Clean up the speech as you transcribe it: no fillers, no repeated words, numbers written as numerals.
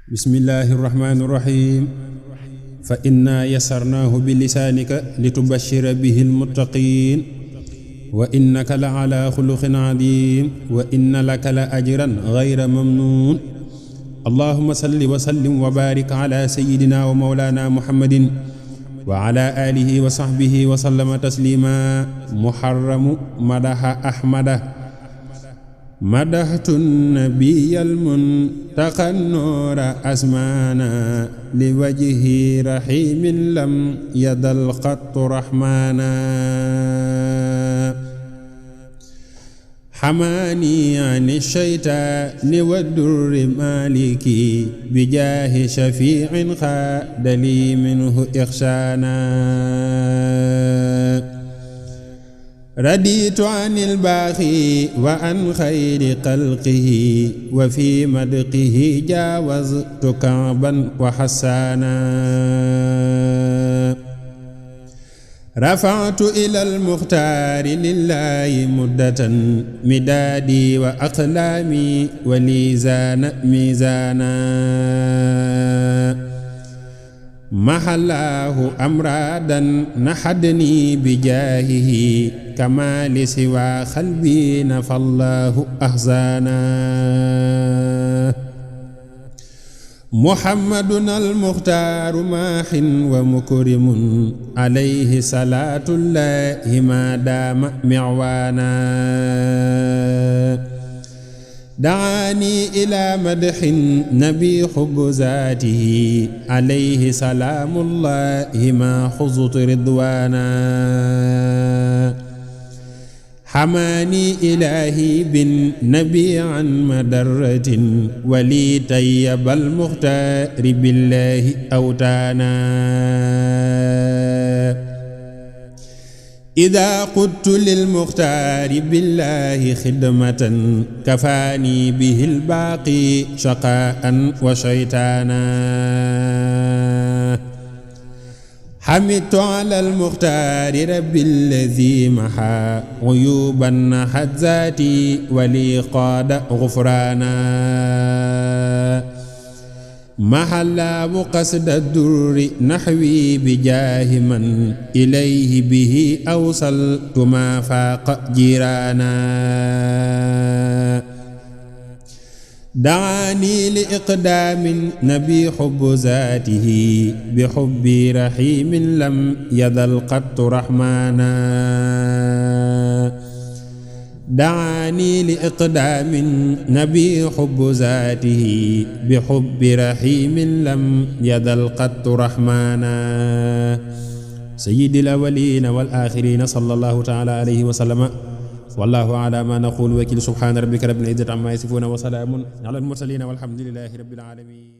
bismillahi irrahmani irrahim fa inna yasarnaahu bi lisaanika litubashira bihi almuttaqin wa innaka la ala xuluqin adim wa inna laka la ajran gayra mamnun allahumma salli wa sallim wa barik ala sayyidina wa mawlana muhammadin wa ala alihi wa sahbihi wa sallama taslima muharramu madaha ahmada madahtu nabiyal muntaqa nuura asmaana li wajhi rahimin lam yadal qattu rahmaana xamaani ani shaytaani wa durri maliki bi jaahi shafiicin xaadali minhu ixsaana raditu anil baaxi wa an xayri xalqihi wa fi madqihi jaawaztu ka'ban wa xassaana rafa'tu ilal muxtaari lillaahi muddatan midaadi wa aqlaami wa liizaana miizaana mahallaahu amraadan naxadni bijaahihi kamaali siwaa xalbi nafallaahu ahzaana muhammadun almuxtaaru maaxin wa mukrimun alayhi salaatullaahi maa daama micwaana daani ila madxin nabi xubbu zaatihi alayhi salaamullahi ma xuzut ridwaana xamaani ilaahi bin nabi an madarratin wali tayyabal muxtaari billahi awtaana idaa qultu lil muxtaari billaahi xidmatan kafaani bihil baaqi shaqaa'an wa shaytaana xamidtu alal muxtaari rabbil lazii maxaa uyuuban naxat zaati wali qaada gufraana mahallaabu qasda durri naxwi bi jaahi man ilayhi bihi awsaltu maa faaqa jiiraana daani li iqdaamin nabi xubbu zaatihi bi xubbi raxiimin lam yadal qattu raxmaana daani li iqdaamin nabi xubbu zaatihi bi xubbi raxiimin lam yadal qattu raxmaana sayyidil awwaliina wal aaxiriina sallallahu taala alayhi wa sallama wallaahu alaa maa naquulu wakiil subhaana rabbika rabbil izzati ammaa yasifuun wa salaamun alal mursaliin walhamdulillaahi rabbil aalamiin.